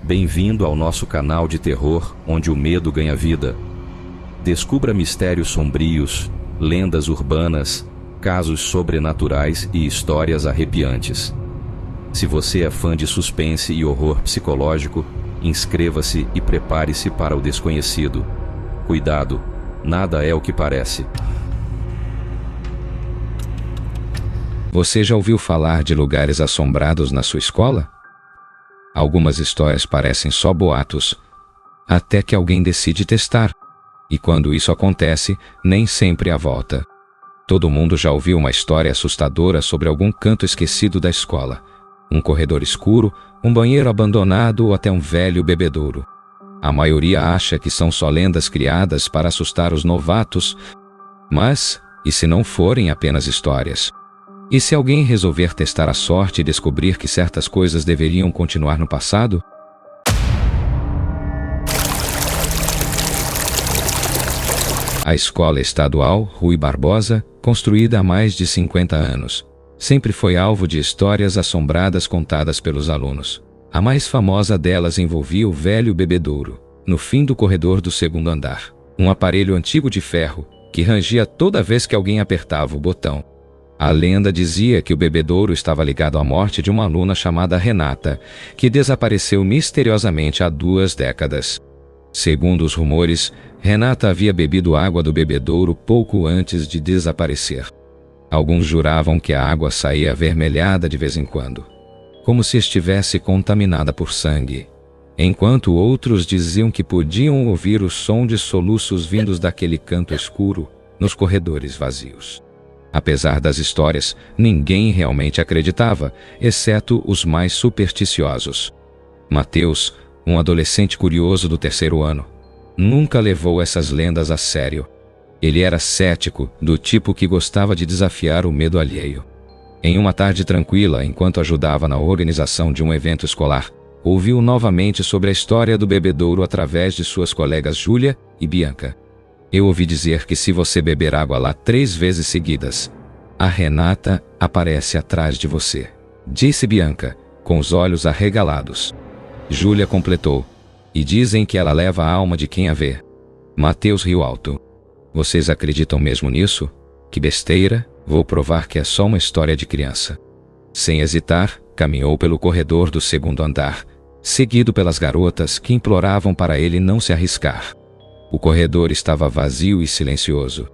Bem-vindo ao nosso canal de terror, onde o medo ganha vida. Descubra mistérios sombrios, lendas urbanas, casos sobrenaturais e histórias arrepiantes. Se você é fã de suspense e horror psicológico, inscreva-se e prepare-se para o desconhecido. Cuidado, nada é o que parece. Você já ouviu falar de lugares assombrados na sua escola? Algumas histórias parecem só boatos, até que alguém decide testar. E quando isso acontece, nem sempre há volta. Todo mundo já ouviu uma história assustadora sobre algum canto esquecido da escola. Um corredor escuro, um banheiro abandonado ou até um velho bebedouro. A maioria acha que são só lendas criadas para assustar os novatos. Mas, e se não forem apenas histórias? E se alguém resolver testar a sorte e descobrir que certas coisas deveriam continuar no passado? A Escola Estadual Rui Barbosa, construída há mais de 50 anos, sempre foi alvo de histórias assombradas contadas pelos alunos. A mais famosa delas envolvia o velho bebedouro, no fim do corredor do segundo andar. Um aparelho antigo de ferro, que rangia toda vez que alguém apertava o botão. A lenda dizia que o bebedouro estava ligado à morte de uma aluna chamada Renata, que desapareceu misteriosamente há 2 décadas. Segundo os rumores, Renata havia bebido água do bebedouro pouco antes de desaparecer. Alguns juravam que a água saía avermelhada de vez em quando, como se estivesse contaminada por sangue, enquanto outros diziam que podiam ouvir o som de soluços vindos daquele canto escuro nos corredores vazios. Apesar das histórias, ninguém realmente acreditava, exceto os mais supersticiosos. Mateus, um adolescente curioso do 3º ano, nunca levou essas lendas a sério. Ele era cético, do tipo que gostava de desafiar o medo alheio. Em uma tarde tranquila, enquanto ajudava na organização de um evento escolar, ouviu novamente sobre a história do bebedouro através de suas colegas Júlia e Bianca. Eu ouvi dizer que se você beber água lá 3 vezes seguidas, a Renata aparece atrás de você, disse Bianca, com os olhos arregalados. Júlia completou, e dizem que ela leva a alma de quem a vê. Mateus riu alto. Vocês acreditam mesmo nisso? Que besteira, vou provar que é só uma história de criança. Sem hesitar, caminhou pelo corredor do segundo andar, seguido pelas garotas que imploravam para ele não se arriscar. O corredor estava vazio e silencioso.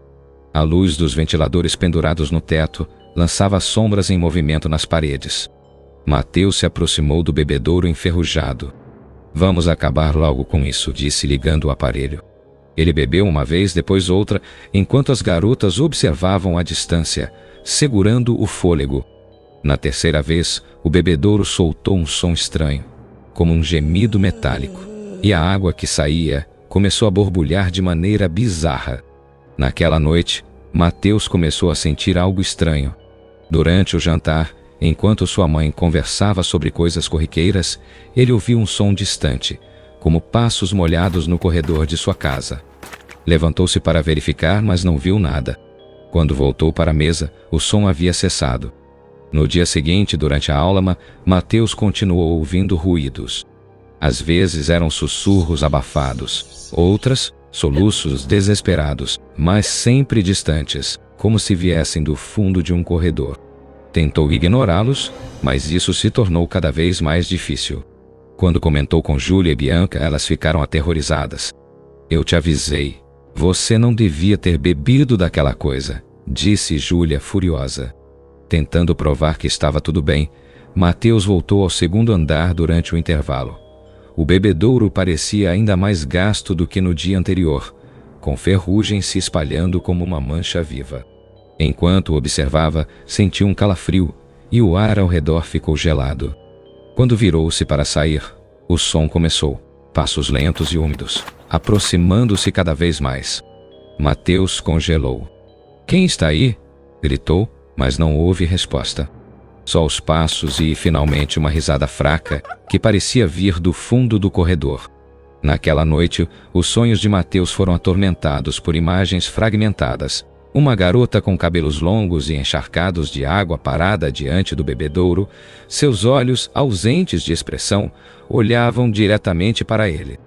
A luz dos ventiladores pendurados no teto lançava sombras em movimento nas paredes. Mateus se aproximou do bebedouro enferrujado. Vamos acabar logo com isso, disse ligando o aparelho. Ele bebeu uma vez, depois outra, enquanto as garotas observavam à distância, segurando o fôlego. Na 3ª vez, o bebedouro soltou um som estranho, como um gemido metálico, e a água que saía começou a borbulhar de maneira bizarra. Naquela noite, Mateus começou a sentir algo estranho. Durante o jantar, enquanto sua mãe conversava sobre coisas corriqueiras, ele ouviu um som distante, como passos molhados no corredor de sua casa. Levantou-se para verificar, mas não viu nada. Quando voltou para a mesa, o som havia cessado. No dia seguinte, durante a aula, Mateus continuou ouvindo ruídos. Às vezes eram sussurros abafados, outras, soluços desesperados, mas sempre distantes, como se viessem do fundo de um corredor. Tentou ignorá-los, mas isso se tornou cada vez mais difícil. Quando comentou com Júlia e Bianca, elas ficaram aterrorizadas. Eu te avisei. Você não devia ter bebido daquela coisa, disse Júlia furiosa. Tentando provar que estava tudo bem, Mateus voltou ao segundo andar durante o intervalo. O bebedouro parecia ainda mais gasto do que no dia anterior, com ferrugem se espalhando como uma mancha viva. Enquanto observava, sentiu um calafrio, e o ar ao redor ficou gelado. Quando virou-se para sair, o som começou, passos lentos e úmidos, aproximando-se cada vez mais. Mateus congelou. Quem está aí? Gritou, mas não houve resposta. Só os passos e, finalmente, uma risada fraca que parecia vir do fundo do corredor. Naquela noite, os sonhos de Mateus foram atormentados por imagens fragmentadas. Uma garota com cabelos longos e encharcados de água parada diante do bebedouro, seus olhos, ausentes de expressão, olhavam diretamente para ele.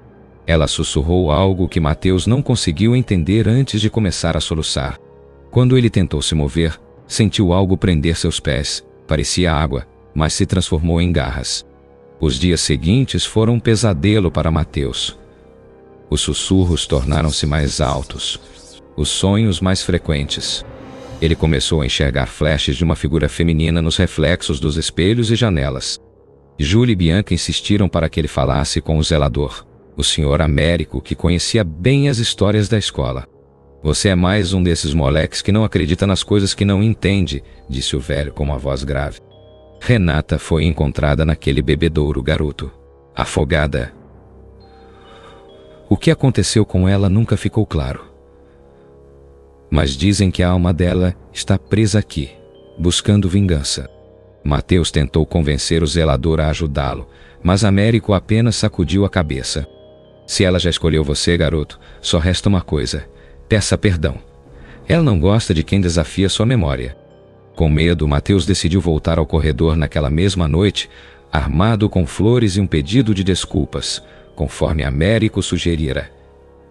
Ela sussurrou algo que Mateus não conseguiu entender antes de começar a soluçar. Quando ele tentou se mover, sentiu algo prender seus pés. Parecia água, mas se transformou em garras. Os dias seguintes foram um pesadelo para Mateus. Os sussurros tornaram-se mais altos, os sonhos mais frequentes. Ele começou a enxergar flashes de uma figura feminina nos reflexos dos espelhos e janelas. Júlia e Bianca insistiram para que ele falasse com o zelador, o Sr. Américo, que conhecia bem as histórias da escola. Você é mais um desses moleques que não acredita nas coisas que não entende, disse o velho com uma voz grave. Renata foi encontrada naquele bebedouro, garoto. Afogada. O que aconteceu com ela nunca ficou claro. Mas dizem que a alma dela está presa aqui, buscando vingança. Mateus tentou convencer o zelador a ajudá-lo, mas Américo apenas sacudiu a cabeça. Se ela já escolheu você, garoto, só resta uma coisa: peça perdão. Ela não gosta de quem desafia sua memória. Com medo, Mateus decidiu voltar ao corredor naquela mesma noite, armado com flores e um pedido de desculpas, conforme Américo sugerira.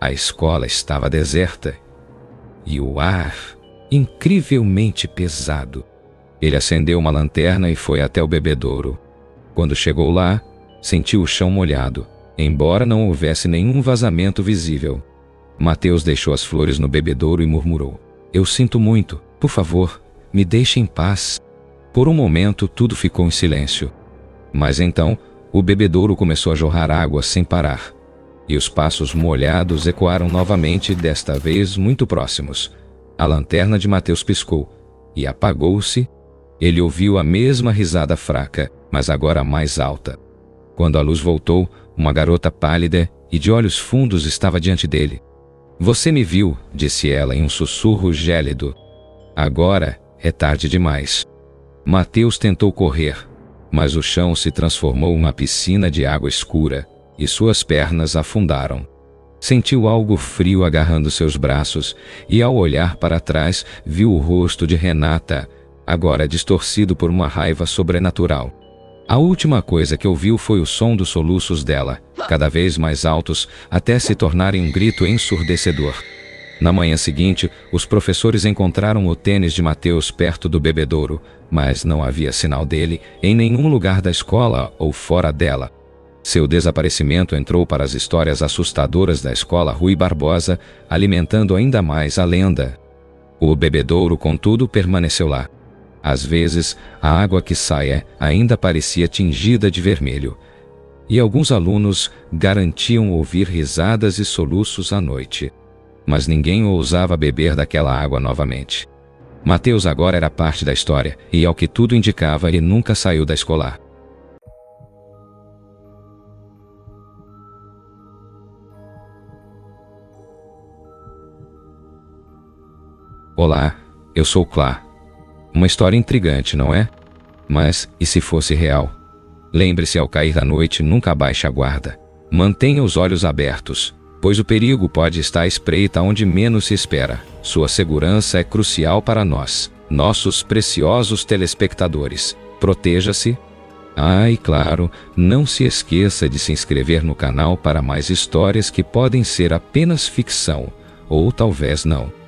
A escola estava deserta e o ar incrivelmente pesado. Ele acendeu uma lanterna e foi até o bebedouro. Quando chegou lá, sentiu o chão molhado, embora não houvesse nenhum vazamento visível. Mateus deixou as flores no bebedouro e murmurou: "Eu sinto muito, por favor, me deixe em paz." Por um momento tudo ficou em silêncio. Mas então, o bebedouro começou a jorrar água sem parar. E os passos molhados ecoaram novamente, desta vez muito próximos. A lanterna de Mateus piscou e apagou-se. Ele ouviu a mesma risada fraca, mas agora mais alta. Quando a luz voltou, uma garota pálida e de olhos fundos estava diante dele. "Você me viu", disse ela em um sussurro gélido. "Agora é tarde demais." Mateus tentou correr, mas o chão se transformou em uma piscina de água escura e suas pernas afundaram. Sentiu algo frio agarrando seus braços e, ao olhar para trás, viu o rosto de Renata, agora distorcido por uma raiva sobrenatural. A última coisa que ouviu foi o som dos soluços dela, cada vez mais altos, até se tornarem um grito ensurdecedor. Na manhã seguinte, os professores encontraram o tênis de Mateus perto do bebedouro, mas não havia sinal dele em nenhum lugar da escola ou fora dela. Seu desaparecimento entrou para as histórias assustadoras da escola Rui Barbosa, alimentando ainda mais a lenda. O bebedouro, contudo, permaneceu lá. Às vezes, a água que saía ainda parecia tingida de vermelho, e alguns alunos garantiam ouvir risadas e soluços à noite. Mas ninguém ousava beber daquela água novamente. Mateus agora era parte da história, e ao que tudo indicava, ele nunca saiu da escolar. Olá, eu sou Clá. Uma história intrigante, não é? Mas, e se fosse real? Lembre-se, ao cair da noite, nunca abaixe a guarda. Mantenha os olhos abertos, pois o perigo pode estar à espreita onde menos se espera. Sua segurança é crucial para nós, nossos preciosos telespectadores. Proteja-se. E claro, não se esqueça de se inscrever no canal para mais histórias que podem ser apenas ficção, ou talvez não.